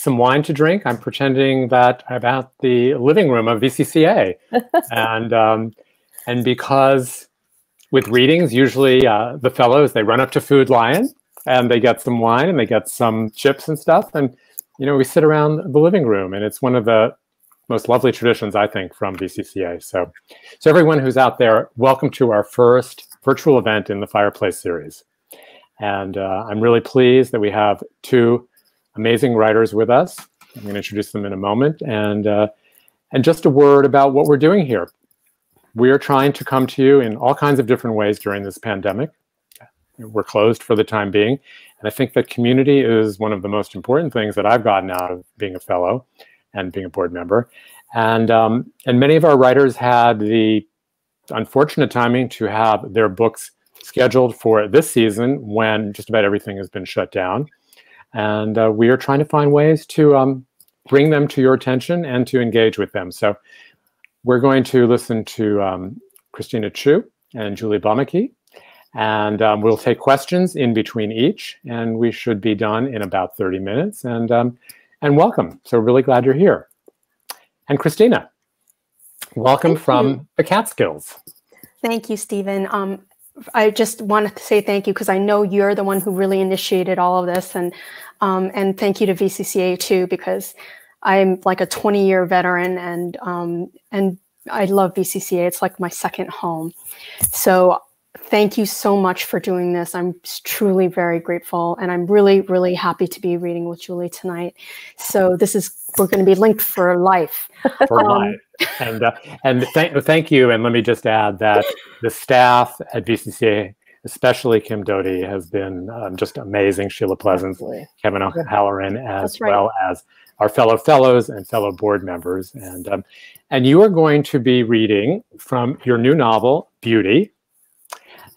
some wine to drink. I'm pretending that I'm at the living room of VCCA. And because with readings, usually the fellows, they run up to Food Lion and they get some wine and they get some chips and stuff. And, we sit around the living room, and it's one of the most lovely traditions, I think, from VCCA. So everyone who's out there, welcome to our first virtual event in the Fireplace Series. And I'm really pleased that we have two amazing writers with us. I'm going to introduce them in a moment. And just a word about what we're doing here. We are trying to come to you in all kinds of different ways during this pandemic. We're closed for the time being. And I think that community is one of the most important things that I've gotten out of being a fellow and being a board member. And many of our writers had the unfortunate timing to have their books scheduled for this season when just about everything has been shut down. And we are trying to find ways to bring them to your attention and to engage with them. So we're going to listen to Christina Chiu and Julie Bloemeke, and we'll take questions in between each, and we should be done in about 30 minutes. And welcome. So really glad you're here. And Christina, welcome from the Catskills. Thank you, Steven. I just wanted to say thank you because I know you're the one who really initiated all of this, and thank you to VCCA too, because I'm like a 20-year veteran, and I love VCCA. It's like my second home. So thank you so much for doing this. I'm truly very grateful, and I'm really, really happy to be reading with Julie tonight. So we're going to be linked for life. For life. And thank you. And let me just add that the staff at VCCA, especially Kim Doty, has been just amazing. Sheila Pleasance, Kevin O'Halloran, as well as our fellow fellows and fellow board members. And you are going to be reading from your new novel, Beauty.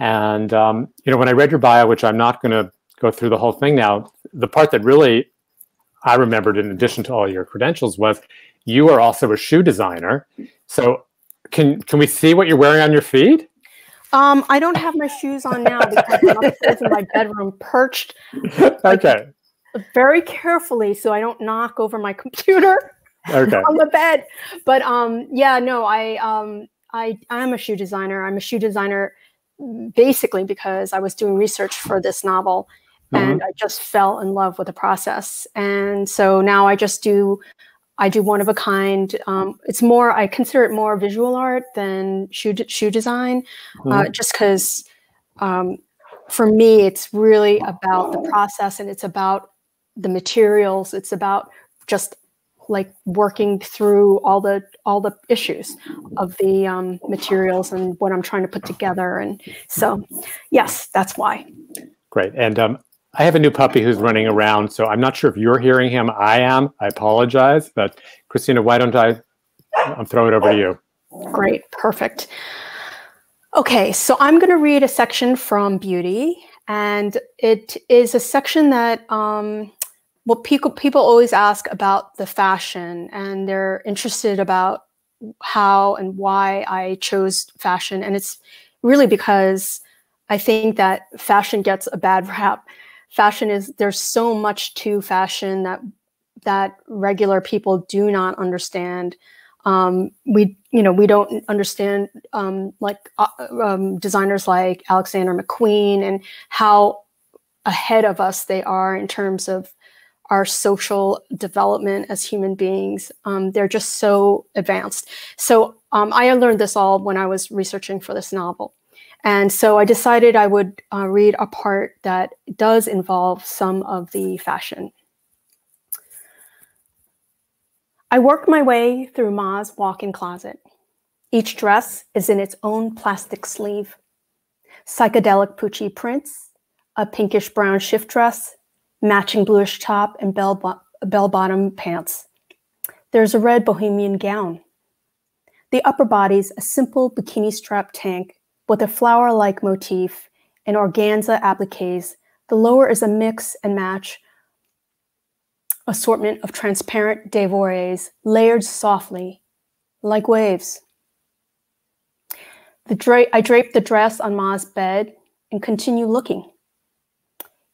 And, when I read your bio, which I'm not going to go through the whole thing now, the part that really I remembered, in addition to all your credentials, was you are also a shoe designer. So can we see what you're wearing on your feet? I don't have my shoes on now because I'm upstairs in my bedroom, perched very carefully so I don't knock over my computer on the bed. But yeah, no, I'm a shoe designer. I'm a shoe designer basically because I was doing research for this novel, and I just fell in love with the process. And so now I do one of a kind. It's more, I consider it more visual art than shoe design, just because for me, it's really about the process, and it's about the materials. It's about just like working through all the issues of the materials and what I'm trying to put together. And so, yes, that's why. Great. And I have a new puppy who's running around, so I'm not sure if you're hearing him. I am. I apologize. But Christina, why don't I'll throw it over to you. Great. Perfect. Okay, so I'm going to read a section from Beauty, and it is a section that well, people always ask about the fashion, and they're interested about how and why I chose fashion. And it's really because I think that fashion gets a bad rap. There's so much to fashion that regular people do not understand. We don't understand designers like Alexander McQueen and how ahead of us they are in terms of our social development as human beings. They're just so advanced. So I learned this all when I was researching for this novel. And so I decided I would read a part that does involve some of the fashion. I worked my way through Ma's walk-in closet. Each dress is in its own plastic sleeve. Psychedelic Pucci prints, a pinkish brown shift dress, matching bluish top and bell-bottom pants. There's a red bohemian gown. The upper body's a simple bikini strap tank with a flower-like motif and organza appliques. The lower is a mix and match assortment of transparent dévoilés layered softly, like waves. I drape the dress on Ma's bed and continue looking.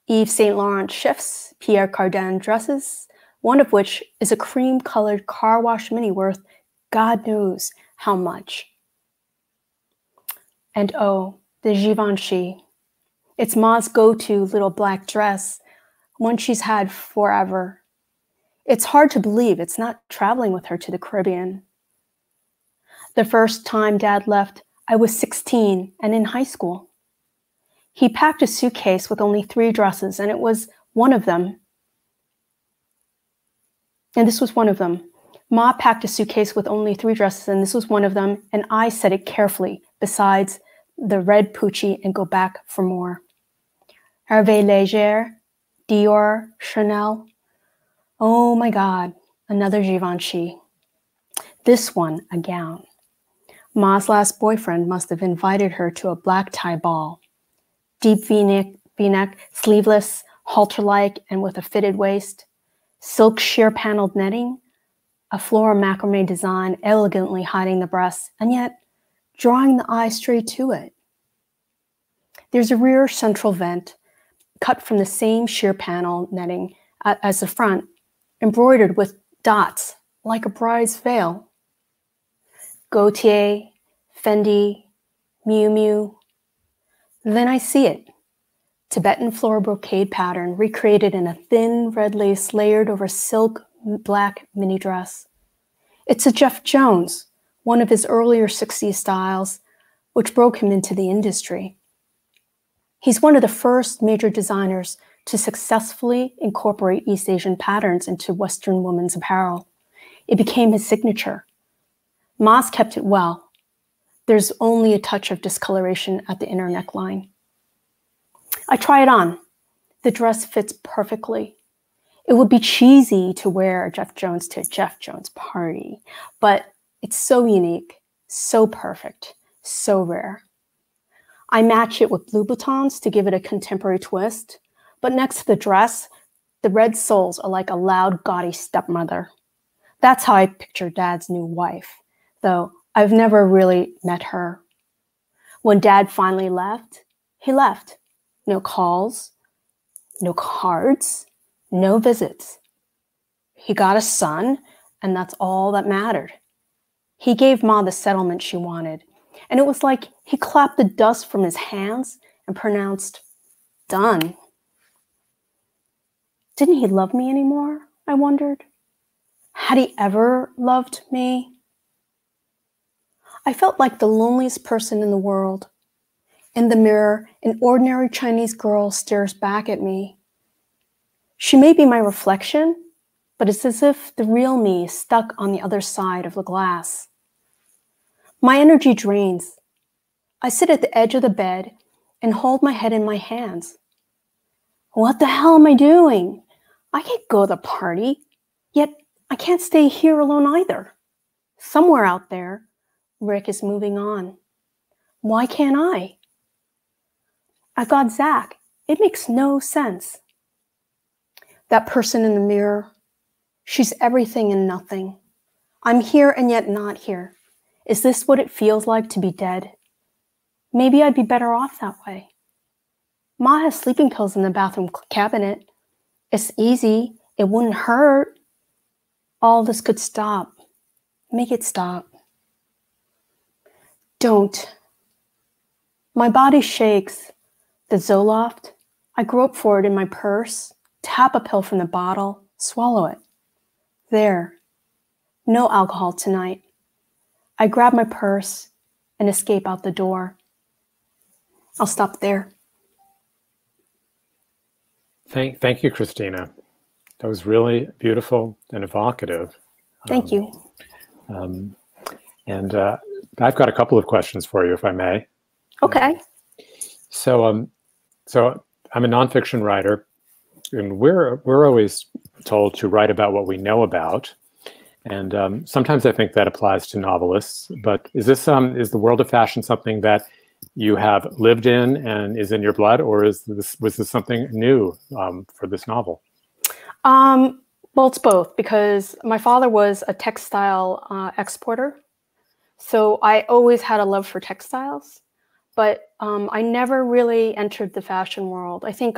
Yves Saint Laurent shifts, Pierre Cardin dresses, one of which is a cream-colored car wash mini worth God knows how much. And oh, the Givenchy. It's Ma's go-to little black dress, one she's had forever. It's hard to believe it's not traveling with her to the Caribbean. The first time Dad left, I was 16 and in high school. He packed a suitcase with only 3 dresses, and it was one of them. And this was one of them. Ma packed a suitcase with only 3 dresses, and this was one of them, and I said it carefully, besides the red Pucci, and go back for more. Hervé Léger, Dior, Chanel. Oh my God, another Givenchy. This one, a gown. Ma's last boyfriend must have invited her to a black tie ball. Deep V-neck, sleeveless, halter-like, and with a fitted waist. Silk sheer paneled netting, a floral macrame design elegantly hiding the breasts, and yet drawing the eye straight to it. There's a rear central vent cut from the same sheer panel netting as the front, embroidered with dots like a bride's veil. Gautier, Fendi, Miu Miu. Then I see it. Tibetan floral brocade pattern recreated in a thin red lace layered over silk black mini dress. It's a Jeff Jones, one of his earlier 60s styles, which broke him into the industry. He's one of the first major designers to successfully incorporate East Asian patterns into Western women's apparel. It became his signature. Ma's kept it well. There's only a touch of discoloration at the inner neckline. I try it on. The dress fits perfectly. It would be cheesy to wear Jeff Jones to a Jeff Jones party, but it's so unique, so perfect, so rare. I match it with blue boutons to give it a contemporary twist, but next to the dress, the red soles are like a loud, gaudy stepmother. That's how I picture Dad's new wife, though I've never really met her. When Dad finally left, he left. No calls, no cards, no visits. He got a son, and that's all that mattered. He gave Ma the settlement she wanted, and it was like he clapped the dust from his hands and pronounced, "Done." Didn't he love me anymore? I wondered. Had he ever loved me? I felt like the loneliest person in the world. In the mirror, an ordinary Chinese girl stares back at me. She may be my reflection, but it's as if the real me is stuck on the other side of the glass. My energy drains. I sit at the edge of the bed and hold my head in my hands. What the hell am I doing? I can't go to the party, yet I can't stay here alone either. Somewhere out there, Rick is moving on. Why can't I? I've got Zach. It makes no sense. That person in the mirror, she's everything and nothing. I'm here and yet not here. Is this what it feels like to be dead? Maybe I'd be better off that way. Ma has sleeping pills in the bathroom cabinet. It's easy. It wouldn't hurt. All this could stop. Make it stop. Don't. My body shakes. The Zoloft, I grope for it in my purse, tap a pill from the bottle, swallow it. There. No alcohol tonight. I grab my purse and escape out the door. I'll stop there. Thank you, Christina. That was really beautiful and evocative. Thank you. I've got a couple of questions for you, if I may. Okay. So I'm a nonfiction writer, and we're always told to write about what we know about. And sometimes I think that applies to novelists. But is the world of fashion something that you have lived in and is in your blood, or was this something new for this novel? Well, it's both, because my father was a textile exporter. So I always had a love for textiles. But I never really entered the fashion world. I think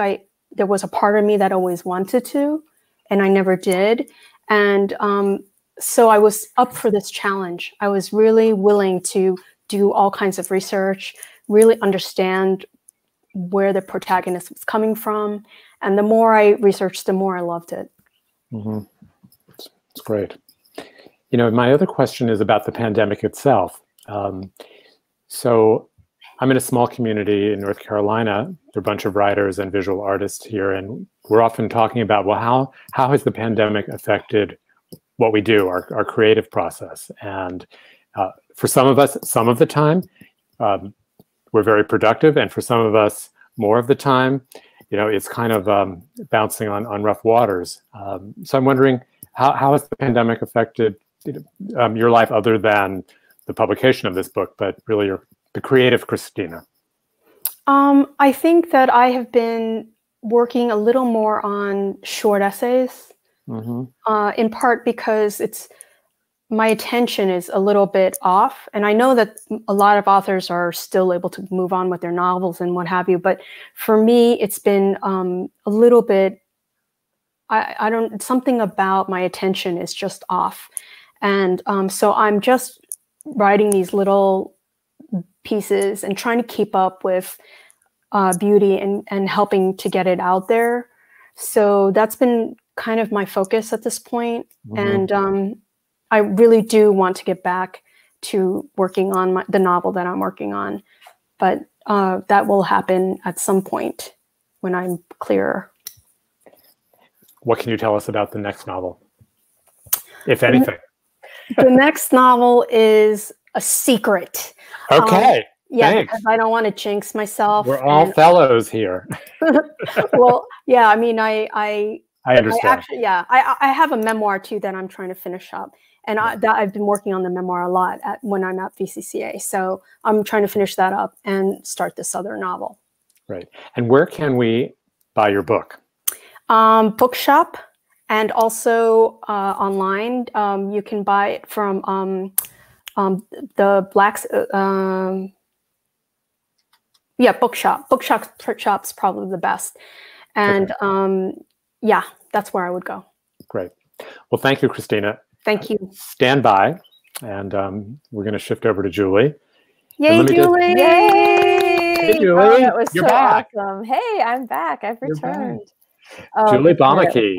there was a part of me that always wanted to, and I never did. And so I was up for this challenge. I was really willing to do all kinds of research, really understand where the protagonist was coming from. And the more I researched, the more I loved it. Mm-hmm. It's great. You know, my other question is about the pandemic itself. So I'm in a small community in North Carolina. There are a bunch of writers and visual artists here, and we're often talking about, well, how has the pandemic affected what we do, our creative process? And for some of us, some of the time, we're very productive, and for some of us, more of the time, you know, it's kind of bouncing on rough waters. So I'm wondering, how has the pandemic affected your life, other than the publication of this book, but really the creative Christina? I think that I have been working a little more on short essays, in part because my attention is a little bit off. And I know that a lot of authors are still able to move on with their novels and what have you. But for me, it's been a little bit, something about my attention is just off. And so I'm just writing these little pieces and trying to keep up with beauty and helping to get it out there. So that's been kind of my focus at this point. And I really do want to get back to working on the novel that I'm working on, but that will happen at some point when I'm clearer. What can you tell us about the next novel, if anything? The next novel is a secret. Okay. Yeah, thanks. because I don't want to jinx myself. We're all fellows here. Well, yeah, I mean, I understand. I have a memoir too that I'm trying to finish up. And I've been working on the memoir a lot when I'm at VCCA. So I'm trying to finish that up and start this other novel. Right. And where can we buy your book? Bookshop, and also online. You can buy it from the Blacks. Bookshop. Bookshop's probably the best. And yeah, that's where I would go. Great. Well, thank you, Christina. Thank you. Stand by, and we're going to shift over to Julie. Yay, Julie! Yay! Hey, Julie. Oh, that was You're so back. awesome. Hey, I'm back. I've returned. Julie Bloemeke.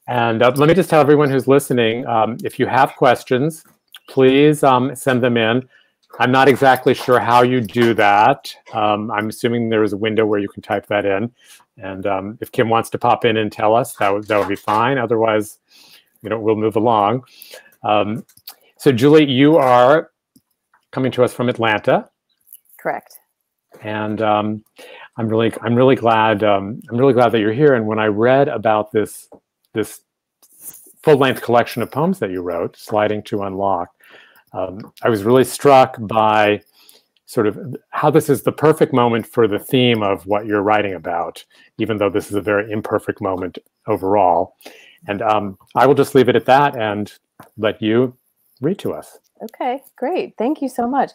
And let me just tell everyone who's listening, if you have questions, please send them in. I'm not exactly sure how you do that. I'm assuming there is a window where you can type that in. And if Kim wants to pop in and tell us, that would be fine. Otherwise, we'll move along. So Julie, you are coming to us from Atlanta. Correct. And I'm really glad that you're here. And when I read about this full-length collection of poems that you wrote, Sliding to Unlock, I was really struck by sort of how this is the perfect moment for the theme of what you're writing about, even though this is a very imperfect moment overall. And I will just leave it at that and let you read to us. Okay, great. Thank you so much.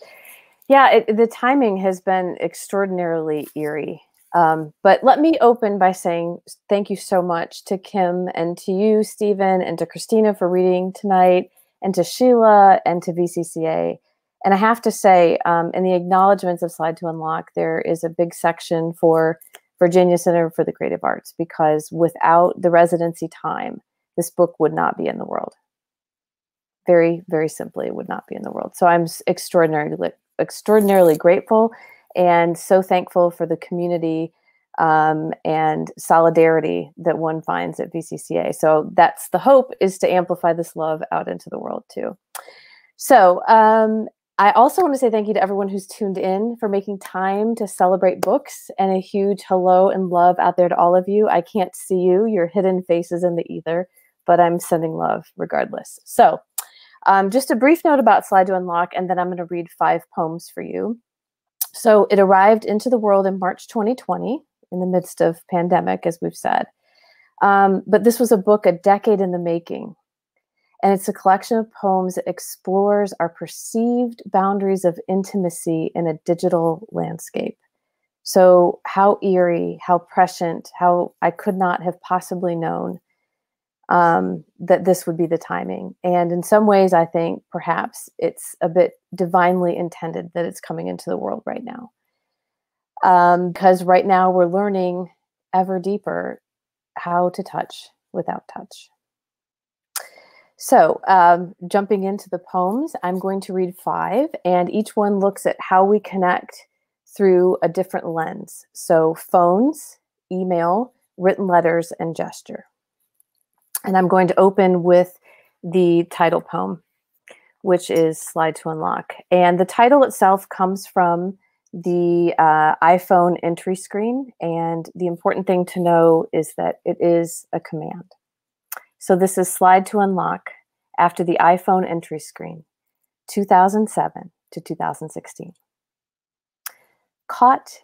Yeah, the timing has been extraordinarily eerie. But let me open by saying thank you so much to Kim and to you, Steven, and to Christina for reading tonight, and to Sheila and to VCCA. And I have to say, in the acknowledgments of Slide to Unlock, there is a big section for Virginia Center for the Creative Arts, because without the residency time, this book would not be in the world. Very, very simply, it would not be in the world. So I'm extraordinarily grateful and so thankful for the community and solidarity that one finds at VCCA. So that's the hope, is to amplify this love out into the world too. So I also want to say thank you to everyone who's tuned in for making time to celebrate books, and a huge hello and love out there to all of you. I can't see you, your hidden faces in the ether, but I'm sending love regardless. So just a brief note about Slide to Unlock, and then I'm going to read 5 poems for you. So it arrived into the world in March 2020, in the midst of pandemic, as we've said. But this was a book a decade in the making. And it's a collection of poems that explores our perceived boundaries of intimacy in a digital landscape. So how eerie, how prescient, how I could not have possibly known that this would be the timing. And in some ways, I think perhaps it's a bit divinely intended that it's coming into the world right now. Because right now we're learning ever deeper how to touch without touch. So jumping into the poems, I'm going to read 5, and each one looks at how we connect through a different lens. So phones, email, written letters, and gesture. And I'm going to open with the title poem, which is Slide to Unlock. And the title itself comes from the iPhone entry screen. And the important thing to know is that it is a command. So this is Slide to Unlock after the iPhone entry screen, 2007 to 2016. Caught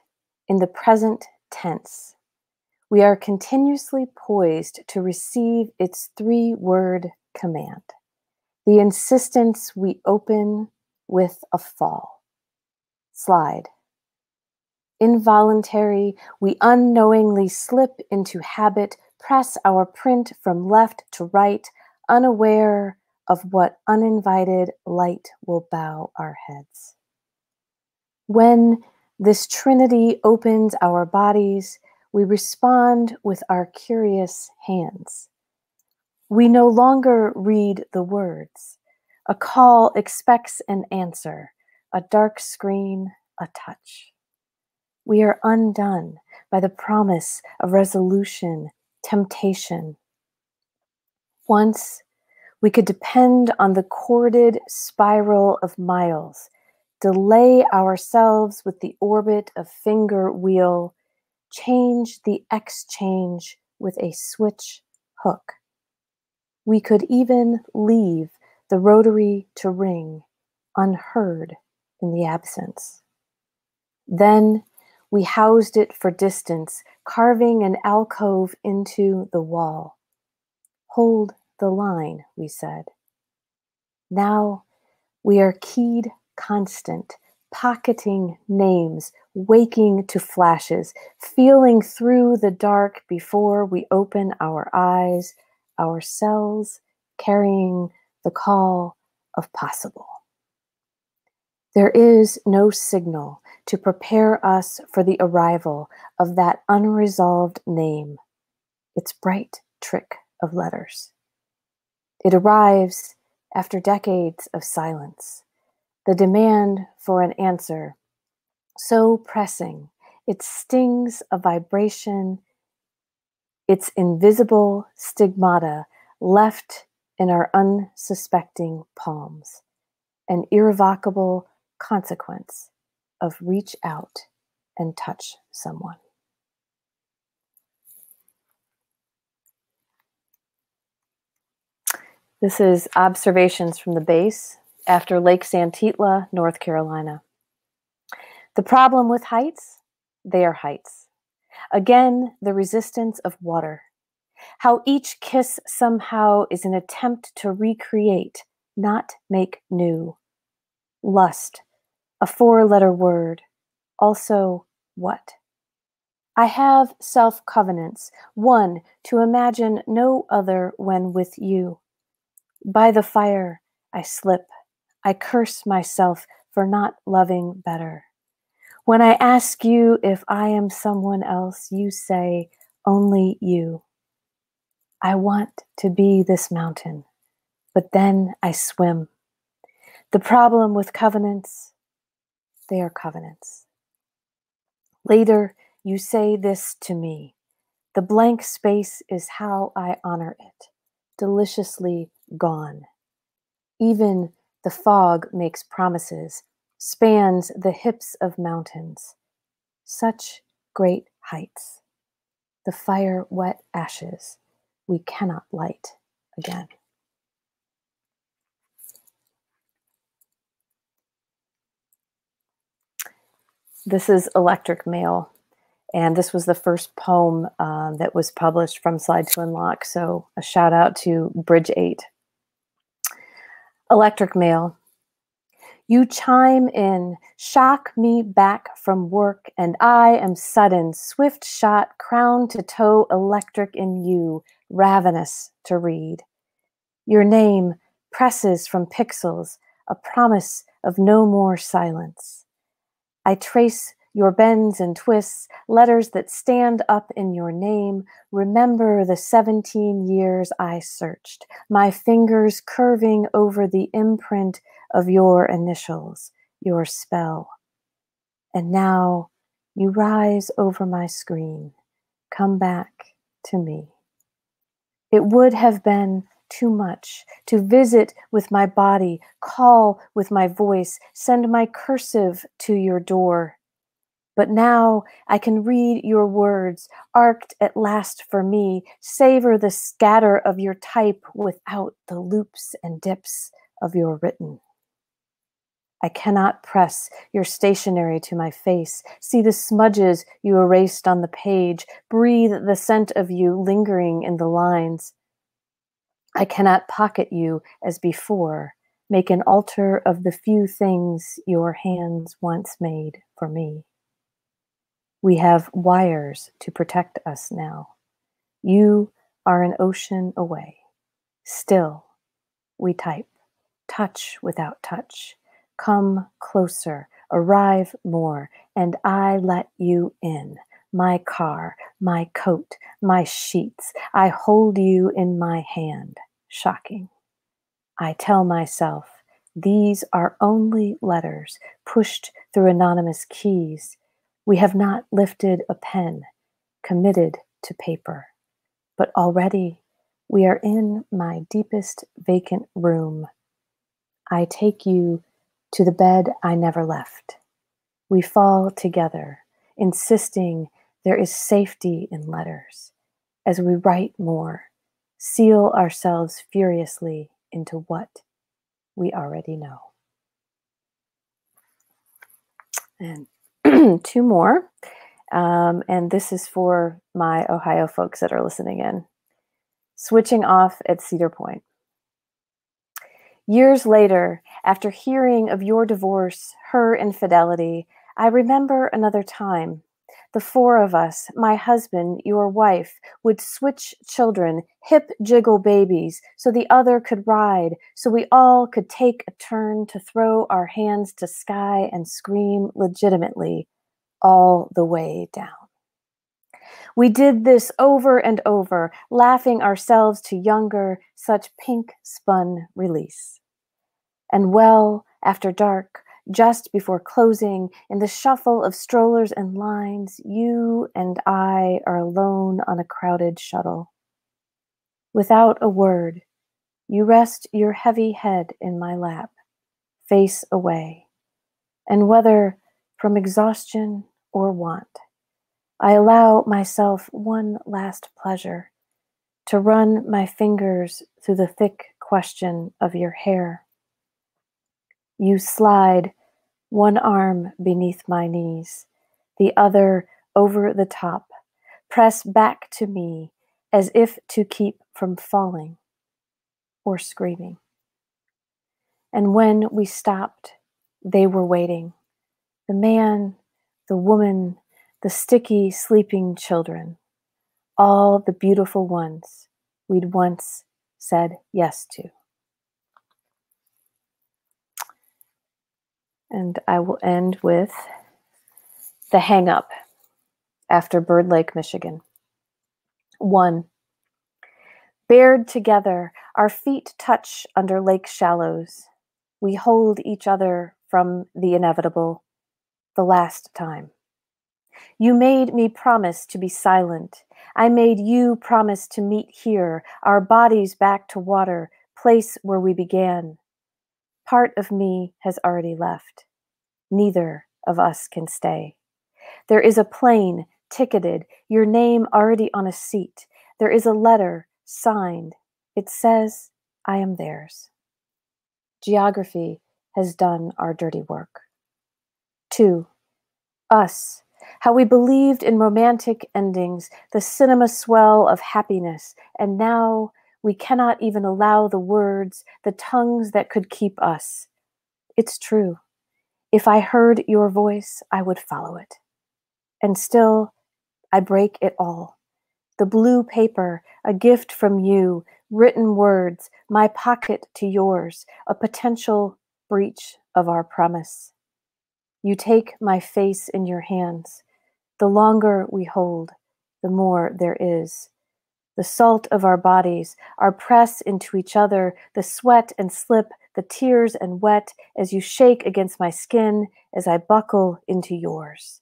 in the present tense, we are continuously poised to receive its 3-word command. The insistence we open with a fall. Slide. Involuntary, we unknowingly slip into habit, press our print from left to right, unaware of what uninvited light will bow our heads. When this trinity opens our bodies, we respond with our curious hands. We no longer read the words. A call expects an answer, a dark screen, a touch. We are undone by the promise of resolution, temptation. Once, we could depend on the corded spiral of miles, delay ourselves with the orbit of finger wheel, change the exchange with a switch hook. We could even leave the rotary to ring, unheard in the absence. Then we housed it for distance, carving an alcove into the wall. Hold the line, we said. Now we are keyed constant, pocketing names, waking to flashes, feeling through the dark before we open our eyes, our cells carrying the call of possible. There is no signal to prepare us for the arrival of that unresolved name, its bright trick of letters. It arrives after decades of silence, the demand for an answer so pressing, it stings a vibration, its invisible stigmata left in our unsuspecting palms, an irrevocable consequence of reach out and touch someone. This is Observations from the Base after Lake Santitla, North Carolina. The problem with heights, they are heights. Again, the resistance of water. How each kiss somehow is an attempt to recreate, not make new. Lust, a 4-letter word. Also, what? I have self-covenants, one to imagine no other when with you. By the fire, I slip. I curse myself for not loving better. When I ask you if I am someone else, you say, only you. I want to be this mountain, but then I swim. The problem with covenants, they are covenants. Later, you say this to me. The blank space is how I honor it, deliciously gone. Even the fog makes promises, spans the hips of mountains. Such great heights. The fire-wet ashes we cannot light again. This is Electric Mail, and this was the first poem that was published from Slide to Unlock, so a shout out to Bridge 8. Electric Mail. You chime in, shock me back from work, and I am sudden, swift shot, crown to toe electric in you, ravenous to read. Your name presses from pixels, a promise of no more silence. I trace your bends and twists, letters that stand up in your name. Remember the 17 years I searched, my fingers curving over the imprint of your initials, your spell. And now you rise over my screen. Come back to me. It would have been too much to visit with my body, call with my voice, send my cursive to your door. But now I can read your words, arced at last for me, savor the scatter of your type without the loops and dips of your written. I cannot press your stationery to my face, see the smudges you erased on the page, breathe the scent of you lingering in the lines. I cannot pocket you as before, make an altar of the few things your hands once made for me. We have wires to protect us now. You are an ocean away. Still, we type, touch without touch. Come closer, arrive more, and I let you in. My car, my coat, my sheets. I hold you in my hand. Shocking. I tell myself, these are only letters pushed through anonymous keys. We have not lifted a pen, committed to paper. But already we are in my deepest vacant room. I take you to the bed I never left. We fall together, insisting there is safety in letters. As we write more, seal ourselves furiously into what we already know. And two more. And this is for my Ohio folks that are listening in. Switching off at Cedar Point. Years later, after hearing of your divorce, her infidelity, I remember another time. The four of us, my husband, your wife, would switch children, hip jiggle babies, so the other could ride, so we all could take a turn to throw our hands to sky and scream legitimately all the way down. We did this over and over, laughing ourselves to younger, such pink spun release. And well after dark, just before closing, in the shuffle of strollers and lines, you and I are alone on a crowded shuttle. Without a word, you rest your heavy head in my lap, face away, and whether from exhaustion or want, I allow myself one last pleasure, to run my fingers through the thick question of your hair. You slide one arm beneath my knees, the other over the top, press back to me as if to keep from falling or screaming. And when we stopped, they were waiting. The man, the woman, the sticky, sleeping children, all the beautiful ones we'd once said yes to. And I will end with the hang up after Bird Lake, Michigan. 1. Bared together, our feet touch under lake shallows. We hold each other from the inevitable, the last time. You made me promise to be silent. I made you promise to meet here, our bodies back to water, place where we began. Part of me has already left. Neither of us can stay. There is a plane ticketed, your name already on a seat. There is a letter signed. It says, I am theirs. Geography has done our dirty work. 2. Us. How we believed in romantic endings, the cinema swell of happiness, and now we cannot even allow the words, the tongues that could keep us. It's true. If I heard your voice, I would follow it. And still, I break it all. The blue paper, a gift from you, written words, my pocket to yours, a potential breach of our promise. You take my face in your hands. The longer we hold, the more there is. The salt of our bodies, our press into each other, the sweat and slip, the tears and wet as you shake against my skin as I buckle into yours.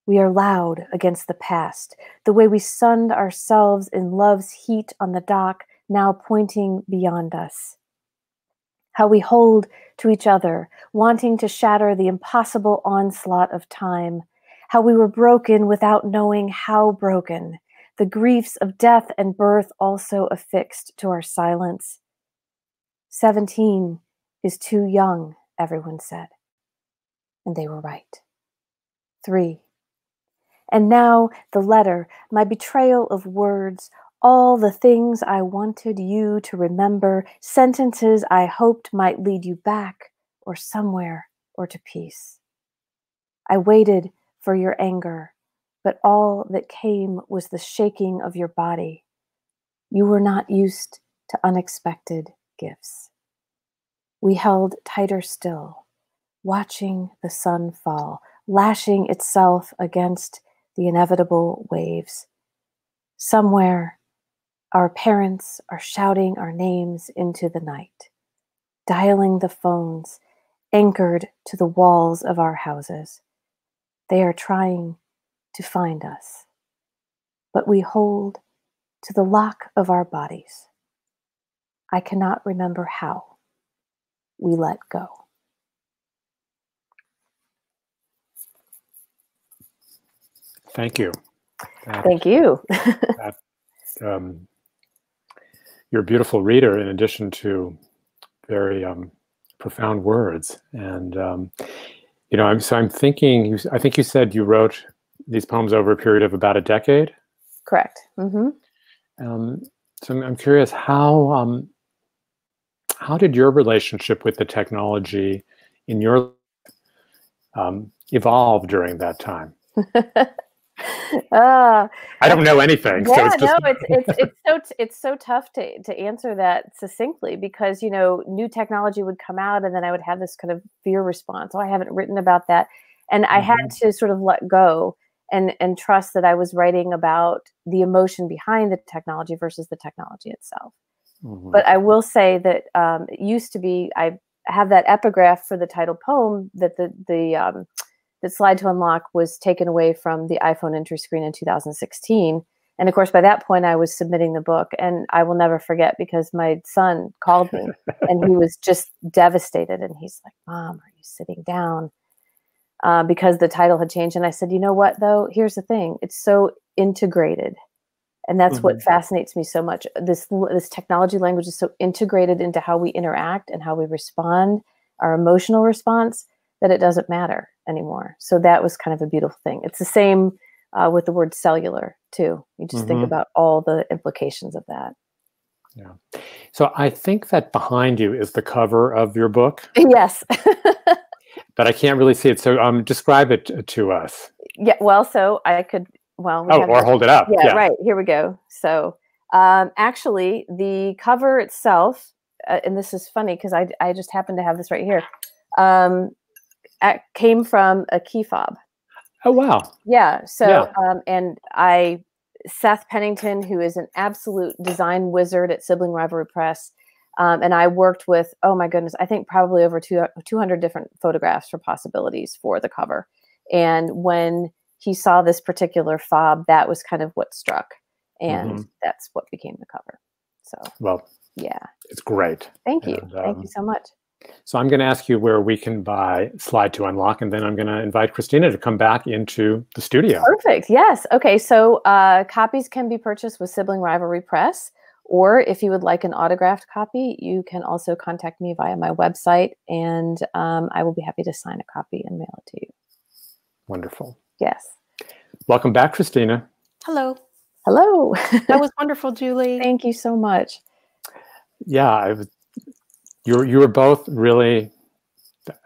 We are loud against the past, the way we sunned ourselves in love's heat on the dock, now pointing beyond us. How we hold to each other, wanting to shatter the impossible onslaught of time. How we were broken without knowing how broken. The griefs of death and birth also affixed to our silence. 17 is too young, everyone said. And they were right. 3. And now the letter, my betrayal of words, all the things I wanted you to remember, sentences I hoped might lead you back or somewhere or to peace. I waited for your anger, but all that came was the shaking of your body. You were not used to unexpected gifts. We held tighter still, watching the sun fall, lashing itself against the inevitable waves. Somewhere, our parents are shouting our names into the night, dialing the phones anchored to the walls of our houses. They are trying to find us, but we hold to the lock of our bodies. I cannot remember how we let go. Thank you. Thank you. You're a beautiful reader in addition to very profound words. And, I'm thinking, I think you said you wrote these poems over a period of about a decade? Correct. Mm-hmm. So I'm curious, how did your relationship with the technology in your evolve during that time? I don't know anything. Yeah, so it's so tough to answer that succinctly because new technology would come out and then I would have this kind of fear response. Oh, I haven't written about that, and I had to sort of let go and trust that I was writing about the emotion behind the technology versus the technology itself. But I will say that it used to be, I have that epigraph for the title poem that the Slide to Unlock was taken away from the iPhone entry screen in 2016. And of course, by that point, I was submitting the book. And I will never forget because my son called me and he was just devastated. And he's like, "Mom, are you sitting down?" Because the title had changed. And I said, you know what, though? Here's the thing. It's so integrated. And that's what fascinates me so much. This technology language is so integrated into how we interact and how we respond, our emotional response, that it doesn't matter anymore. So that was kind of a beautiful thing. It's the same with the word cellular, too. You just think about all the implications of that. Yeah. So I think that behind you is the cover of your book. Yes. But I can't really see it. So describe it to us. Yeah. Well, so I could, well. Or hold it up. Yeah, right. Here we go. So actually, the cover itself, and this is funny because I just happen to have this right here, came from a key fob. Oh, wow. Yeah. So, and Seth Pennington, who is an absolute design wizard at Sibling Rivalry Press, and I worked with, oh my goodness, I think probably over 200 different photographs for possibilities for the cover. And when he saw this particular fob, that was kind of what struck. And that's what became the cover. So, well, yeah, it's great. Thank you. Thank you so much. So I'm going to ask you where we can buy Slide to Unlock, and then I'm going to invite Christina to come back into the studio. Perfect. Yes. Okay. So copies can be purchased with Sibling Rivalry Press, or if you would like an autographed copy, you can also contact me via my website, and I will be happy to sign a copy and mail it to you. Wonderful. Yes. Welcome back, Christina. Hello. Hello. That was wonderful, Julie. Thank you so much. Yeah, you were both really,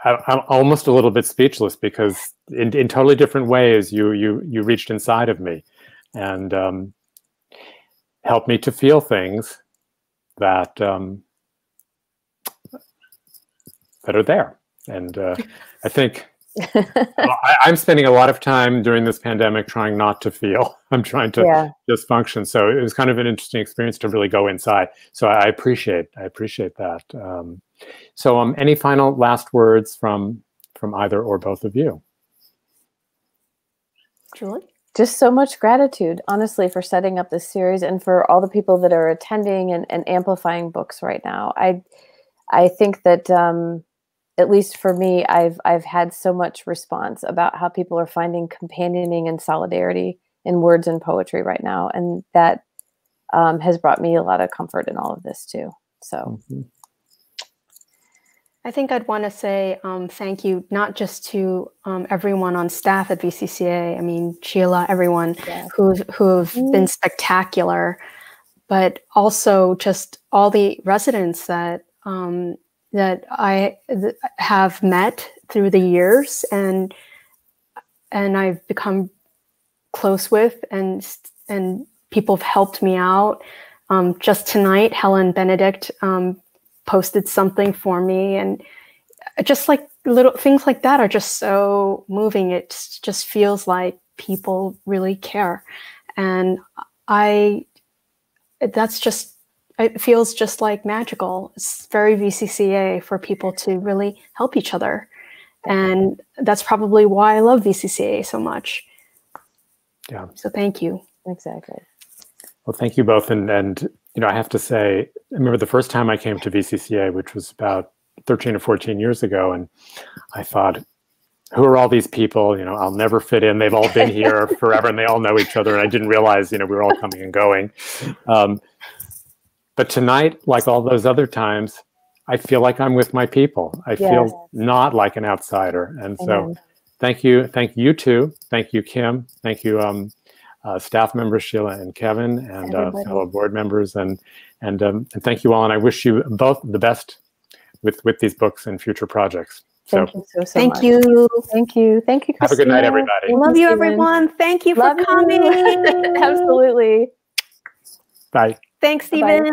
I'm almost a little bit speechless because in totally different ways you reached inside of me, and help me to feel things that that are there. And I think I'm spending a lot of time during this pandemic trying not to feel. I'm trying to just function. So it was kind of an interesting experience to really go inside. So I appreciate that. So any final last words from either or both of you? Julie? Just so much gratitude, honestly, for setting up this series and for all the people that are attending and amplifying books right now. I think that at least for me, I've had so much response about how people are finding companioning and solidarity in words and poetry right now, and that has brought me a lot of comfort in all of this too. So. I think I'd want to say thank you, not just to everyone on staff at VCCA. I mean, Sheila, everyone who've been spectacular, but also just all the residents that I have met through the years and I've become close with, and people have helped me out. Just tonight, Helen Benedict posted something for me, and just like little things like that are just so moving. It just feels like people really care, and it feels just like magical. It's very VCCA for people to really help each other, and that's probably why I love VCCA so much. Yeah. So thank you. Exactly. Well, thank you both, and you know, I have to say, I remember the first time I came to VCCA, which was about 13 or 14 years ago, and I thought, who are all these people? You know, I'll never fit in. They've all been here forever, and they all know each other, and I didn't realize, you know, we were all coming and going. But tonight, like all those other times, I feel like I'm with my people. I feel not like an outsider, and so thank you too. Thank you, Kim. Thank you. Staff members Sheila and Kevin, and fellow board members, and thank you all. And I wish you both the best with these books and future projects. Thank you so thank much. you. Thank you. Thank you, Christina. Have a good night, everybody. Love you, everyone. Thank you for coming. Absolutely. Bye. Thanks, Steven.